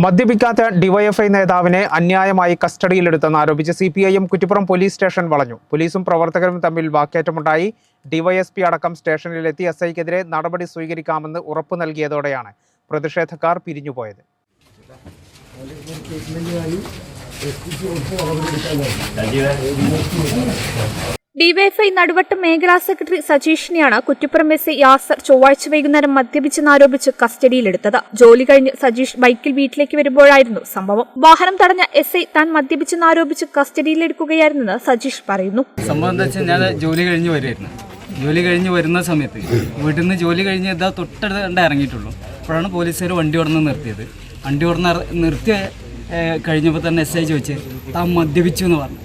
മദ്യപിക്കാത്ത DYFI നേതാവിനെ അന്യായമായി കസ്റ്റഡിയിലെടുത്തെന്നാരോപിച്ച് CPIM Kuttippuram police station വളഞ്ഞു. പോലീസും പ്രവർത്തകരും തമ്മിൽ വാക്കേറ്റമുണ്ടായി. ഡിവൈഎസ്പി അടക്കം സ്റ്റേഷനിലെത്തി എസ്ഐക്കെതിരെ നടപടി സ്വീകരിക്കാമെന്ന് ഉറപ്പു നൽകിയതോടെയാണ് പ്രതിഷേധക്കാർ പിരിഞ്ഞുപോയത്. ഡിവൈഎഫ്ഐ നടുവട്ടം മേഖലാ സെക്രട്ടറി സജീഷിനെയാണ് കുറ്റിപ്പുറം എസ്ഐ യാസർ ചൊവ്വാഴ്ച വൈകുന്നേരം മദ്യപിച്ചെന്നാരോപിച്ച് കസ്റ്റഡിയിലെടുത്തത്. ജോലി കഴിഞ്ഞ് സജീഷ് ബൈക്കിൽ വീട്ടിലേക്ക് വരുമ്പോഴായിരുന്നു സംഭവം. വാഹനം തടഞ്ഞ എസ്ഐ താൻ മദ്യപിച്ചെന്നാരോപിച്ച് കസ്റ്റഡിയിലെടുക്കുകയായിരുന്നെന്ന് സജീഷ് പറയുന്നു. സംഭവം എന്താ വെച്ചാൽ ഞാൻ ജോലി കഴിഞ്ഞ് വരുന്ന സമയത്ത് വീട്ടിൽ നിന്ന് ജോലി കഴിഞ്ഞ് ഇതാ തൊട്ടടുത്ത് ഇറങ്ങിയിട്ടുള്ളൂ. അപ്പോഴാണ് പോലീസുകാർ വണ്ടി ഓടുന്ന നിർത്തിയത്. വണ്ടി ഓടുന്ന നിർത്തി കഴിഞ്ഞപ്പോൾ തന്നെ എസ് ഐ ചോദിച്ച് താൻ മദ്യപിച്ചു എന്ന് പറഞ്ഞു.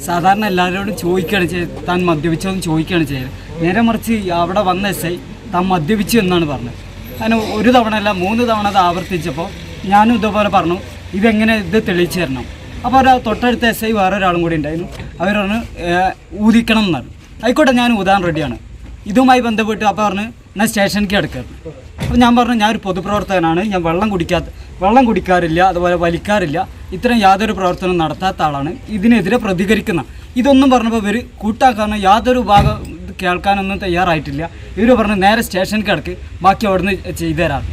സാധാരണ എല്ലാവരോടും ചോദിക്കുകയാണ് ചെയ്യുന്നത്, താൻ മദ്യപിച്ചതെന്ന് ചോദിക്കുകയാണ് ചെയ്യുന്നത്. നേരെ മറിച്ച് അവിടെ വന്ന എസ് ഐ താൻ മദ്യപിച്ചു എന്നാണ് പറഞ്ഞത്. അങ്ങനെ ഒരു തവണ അല്ല 3 തവണ അത് ആവർത്തിച്ചപ്പോൾ ഞാനും ഇതുപോലെ പറഞ്ഞു, ഇതെങ്ങനെ ഇത് തെളിയിച്ചു തരണം. അപ്പോൾ തൊട്ടടുത്ത എസ് ഐ വേറൊരാളും കൂടി ഉണ്ടായിരുന്നു. അവരാണ് ഊതിക്കണം എന്നാണ്. ആയിക്കോട്ടെ, ഞാൻ ഊതാൻ റെഡിയാണ്. ഇതുമായി ബന്ധപ്പെട്ട് അപ്പോൾ പറഞ്ഞ് ഞാൻ സ്റ്റേഷനിലേക്ക് എടുക്കാറ്. അപ്പോൾ ഞാൻ പറഞ്ഞു, ഞാനൊരു പൊതുപ്രവർത്തകനാണ്, ഞാൻ വെള്ളം കുടിക്കാറില്ല, അതുപോലെ വലിക്കാറില്ല, ഇത്തരം യാതൊരു പ്രവർത്തനവും നടത്താത്ത ആളാണ്, ഇതിനെതിരെ പ്രതികരിക്കുന്ന ഇതൊന്നും പറഞ്ഞപ്പോൾ ഇവർ കൂട്ടാക്കാനോ യാതൊരു ഭാഗം കേൾക്കാനൊന്നും തയ്യാറായിട്ടില്ല. ഇവർ പറഞ്ഞ് നേരെ സ്റ്റേഷനിൽ കിടക്ക്, ബാക്കി അവിടുന്ന് ചെയ്തു തരാം.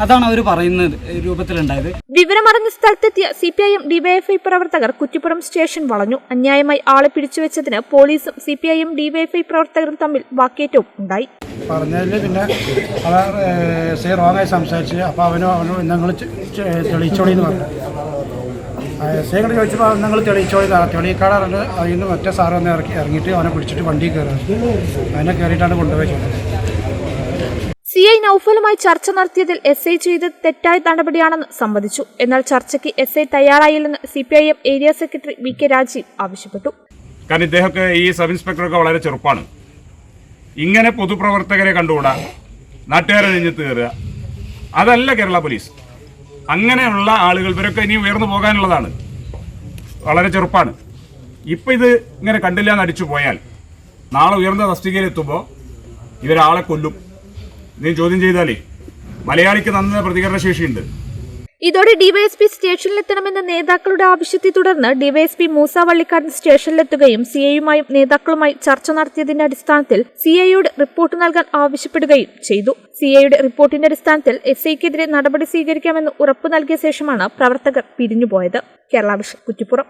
അതാണ് അവർ പറയുന്നത് രൂപത്തിലുണ്ടായത്. വിവരമറിഞ്ഞ സ്ഥലത്തെത്തിയ സിപിഐഎം ഡിവൈഎഫ്ഐ പ്രവർത്തകർ കുറ്റിപ്പുറം സ്റ്റേഷൻ വളഞ്ഞു. അന്യായമായി ആളെ പിടിച്ചുവെച്ചതിന് പോലീസും സിപിഐഎം ഡിവൈഎഫ്ഐ പ്രവർത്തകരും തമ്മിൽ വാക്കേറ്റവും ഉണ്ടായി. പറഞ്ഞതിൽ പിന്നെ അവർ റോങ്ങായി സംസാരിച്ച് അപ്പോൾ അവനോ നിങ്ങൾ തെളിയിച്ചോളി എന്ന് പറഞ്ഞു. എസ്ഐയോട് ചോദിച്ചപ്പോൾ നിങ്ങൾ തെളിയിച്ചോളി, തെളിയിക്കാറുണ്ട്. അതിൽ നിന്ന് മറ്റേ സാറ് വന്ന് ഇറങ്ങിയിട്ട് അവനെ പിടിച്ചിട്ട് വണ്ടി കയറുക. അവനെ കയറിയിട്ടാണ് കൊണ്ടുപോയി. സിഐ നൌഫലുമായി ചർച്ച നടത്തിയതിൽ എസ്ഐ ചെയ്തത് തെറ്റായ നടപടിയാണെന്ന് സമ്മതിച്ചു. എന്നാൽ ചർച്ചയ്ക്ക് എസ്ഐ തയ്യാറായില്ലെന്ന് CPIM area secretary VK Rajeev ആവശ്യപ്പെട്ടു. കാരണം ഇദ്ദേഹമൊക്കെ ഈ സബ് ഇൻസ്പെക്ടറൊക്കെ വളരെ ചെറുപ്പമാണ്. ഇങ്ങനെ പൊതുപ്രവർത്തകരെ കണ്ടുകൂടാ, നാട്ടുകാരെ നെഞ്ഞത്ത് കയറുക, അതല്ല കേരള പോലീസ്. അങ്ങനെയുള്ള ആളുകൾ ഇവരൊക്കെ ഇനി ഉയർന്നു പോകാനുള്ളതാണ്. വളരെ ചെറുപ്പമാണ്. ഇപ്പം ഇത് ഇങ്ങനെ കണ്ടില്ല എന്ന് അടിച്ചു പോയാൽ നാളെ ഉയർന്ന തസ്തികയിലെത്തുമ്പോൾ ഇവരാളെ കൊല്ലും. നീ ചോദ്യം ചെയ്താലേ മലയാളിക്ക് നന്ന പ്രതികരണ ശേഷിയുണ്ട്. ഇതോടെ ഡിവൈഎസ്പി സ്റ്റേഷനിലെത്തണമെന്ന നേതാക്കളുടെ ആവശ്യത്തെ തുടർന്ന് ഡിവൈഎസ്പി മൂസ വള്ളിക്കാരൻ സ്റ്റേഷനിലെത്തുകയും സിഐയുമായും നേതാക്കളുമായി ചർച്ച നടത്തിയതിന്റെ അടിസ്ഥാനത്തിൽ സിഐയോട് റിപ്പോർട്ട് നൽകാൻ ആവശ്യപ്പെടുകയും ചെയ്തു. സിഐയുടെ റിപ്പോർട്ടിന്റെ അടിസ്ഥാനത്തിൽ എസ്ഐക്കെതിരെ നടപടി സ്വീകരിക്കാമെന്ന് ഉറപ്പു നൽകിയ ശേഷമാണ് പ്രവർത്തകർ പിരിഞ്ഞുപോയത്. കേരള വിഷൻ, കുറ്റിപ്പുറം.